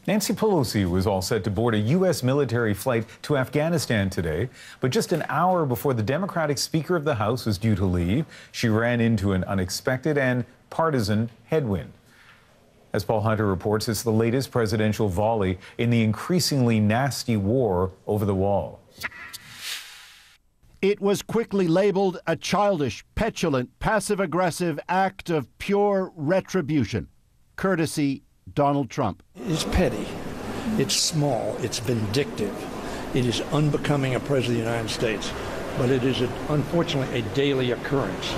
Nancy Pelosi was all set to board a U.S. military flight to Afghanistan today, but just an hour before the Democratic Speaker of the House was due to leave, she ran into an unexpected and partisan headwind. As Paul Hunter reports, it's the latest presidential volley in the increasingly nasty war over the wall. It was quickly labeled a childish, petulant, passive-aggressive act of pure retribution, courtesy Donald Trump. It's petty, it's small, it's vindictive, it is unbecoming a president of the United States, but it is unfortunately a daily occurrence.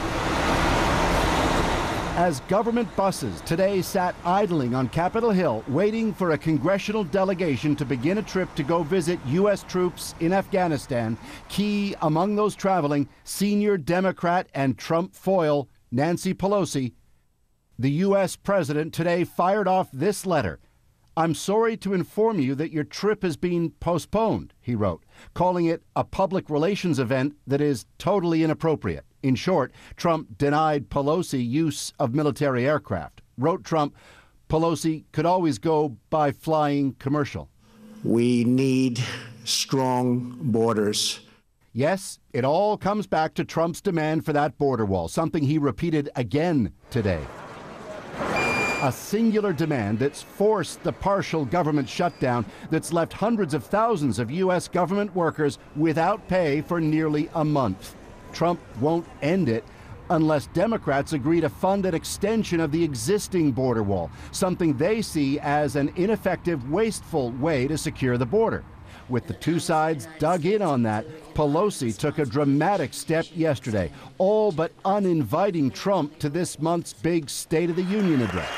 As government buses today sat idling on Capitol Hill, waiting for a congressional delegation to begin a trip to go visit U.S. troops in Afghanistan, key among those traveling, senior Democrat and Trump foil Nancy Pelosi, the U.S. president today fired off this letter. "I'm sorry to inform you that your trip has been postponed," he wrote, calling it a public relations event that is totally inappropriate. In short, Trump denied Pelosi use of military aircraft. Wrote Trump, Pelosi could always go by flying commercial. We need strong borders. Yes, it all comes back to Trump's demand for that border wall, something he repeated again today. A singular demand that's forced the partial government shutdown that's left hundreds of thousands of U.S. government workers without pay for nearly a month. Trump won't end it unless Democrats agree to fund an extension of the existing border wall, something they see as an ineffective, wasteful way to secure the border. With the two sides dug in on that, Pelosi took a dramatic step yesterday, all but uninviting Trump to this month's big State of the Union address.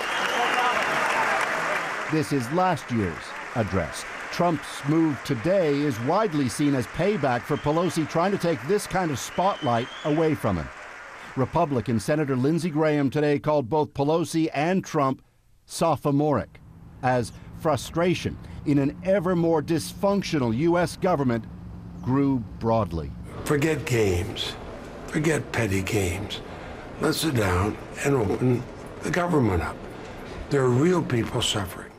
This is last year's address. Trump's move today is widely seen as payback for Pelosi trying to take this kind of spotlight away from him. Republican Senator Lindsey Graham today called both Pelosi and Trump sophomoric, as frustration in an ever more dysfunctional U.S. government grew broadly. Forget games. Forget petty games. Let's sit down and open the government up. There are real people suffering.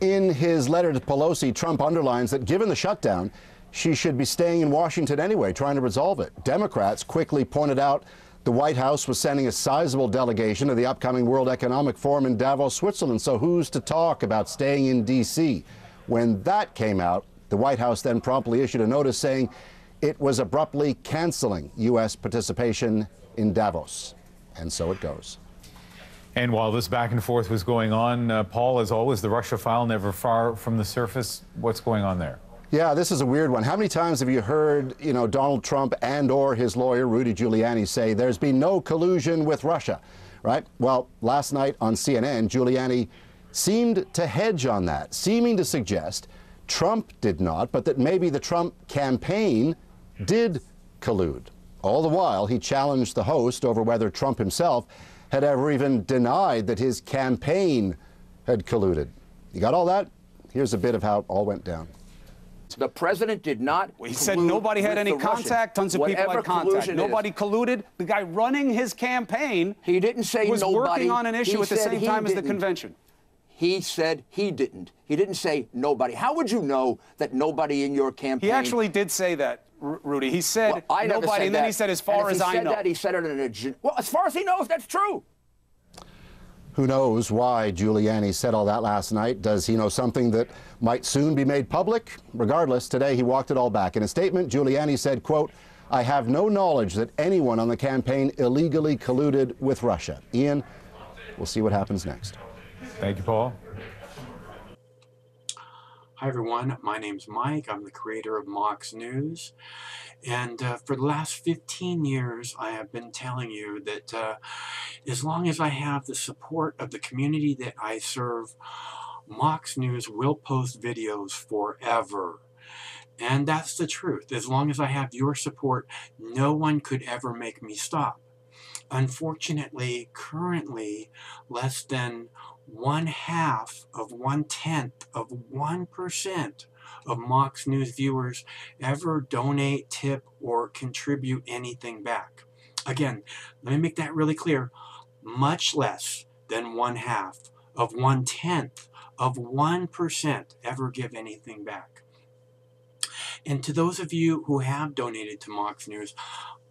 In his letter to Pelosi, Trump underlines that given the shutdown, she should be staying in Washington anyway, trying to resolve it. Democrats quickly pointed out the White House was sending a sizable delegation to the upcoming World Economic Forum in Davos, Switzerland. So who's to talk about staying in D.C.? When that came out, the White House then promptly issued a notice saying it was abruptly canceling U.S. participation in Davos. And so it goes. And while this back and forth was going on, Paul, as always, the Russia file never far from the surface. What's going on there? Yeah, this is a weird one. How many times have you heard, Donald Trump and or his lawyer, Rudy Giuliani, say there's been no collusion with Russia, right? Well, last night on CNN, Giuliani seemed to hedge on that, seeming to suggest Trump did not, but that maybe the Trump campaign did collude. All the while, he challenged the host over whether Trump himself had ever even denied that his campaign had colluded. You got all that? Here's a bit of how it all went down. The president did not. He said nobody had any contact. Tons of people had contact. Nobody colluded. The guy running his campaign, he didn't say was nobody. Working on an issue at the same time as the convention. He said he didn't. He didn't say nobody. How would you know that nobody in your campaign? He actually did say that, Rudy. He said nobody, and then he said, as far as I know. He said it in a. Well, as far as he knows, that's true. Who knows why Giuliani said all that last night? Does he know something that might soon be made public? Regardless, today he walked it all back. In a statement, Giuliani said, quote, "I have no knowledge that anyone on the campaign illegally colluded with Russia." Ian, we'll see what happens next. Thank you, Paul. Hi, everyone. My name's Mike. I'm the creator of Mox News. And for the last 15 years, I have been telling you that as long as I have the support of the community that I serve, Mox News will post videos forever. And that's the truth. As long as I have your support, no one could ever make me stop. Unfortunately, currently, less than 1/2 of 1/10 of 1% of Mox News viewers ever donate, tip, or contribute anything back. Again, let me make that really clear. Much less than 1/2 of 1/10 of 1% ever give anything back. And to those of you who have donated to Mox News,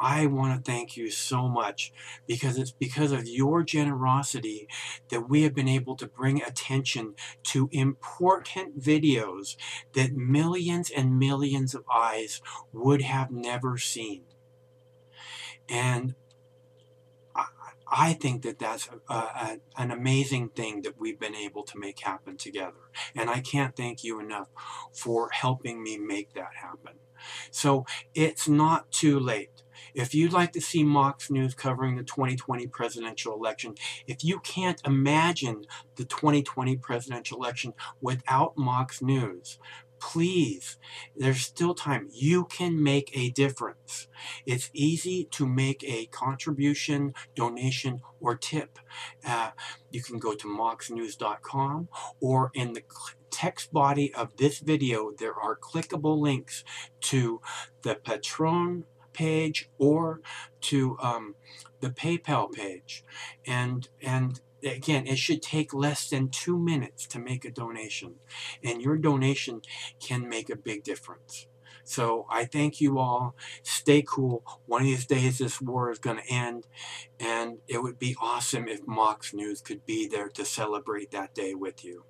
I want to thank you so much, because it's because of your generosity that we have been able to bring attention to important videos that millions and millions of eyes would have never seen. And I think that that's an amazing thing that we've been able to make happen together. And I can't thank you enough for helping me make that happen. So it's not too late. If you'd like to see Mox News covering the 2020 presidential election, if you can't imagine the 2020 presidential election without Mox News, please, there's still time. You can make a difference. It's easy to make a contribution, donation, or tip. You can go to moxnews.com, or in the text body of this video, there are clickable links to the Patreon page or to the PayPal page. And again, it should take less than 2 minutes to make a donation, and your donation can make a big difference. So I thank you all. Stay cool. One of these days this war is going to end, and it would be awesome if Mox News could be there to celebrate that day with you.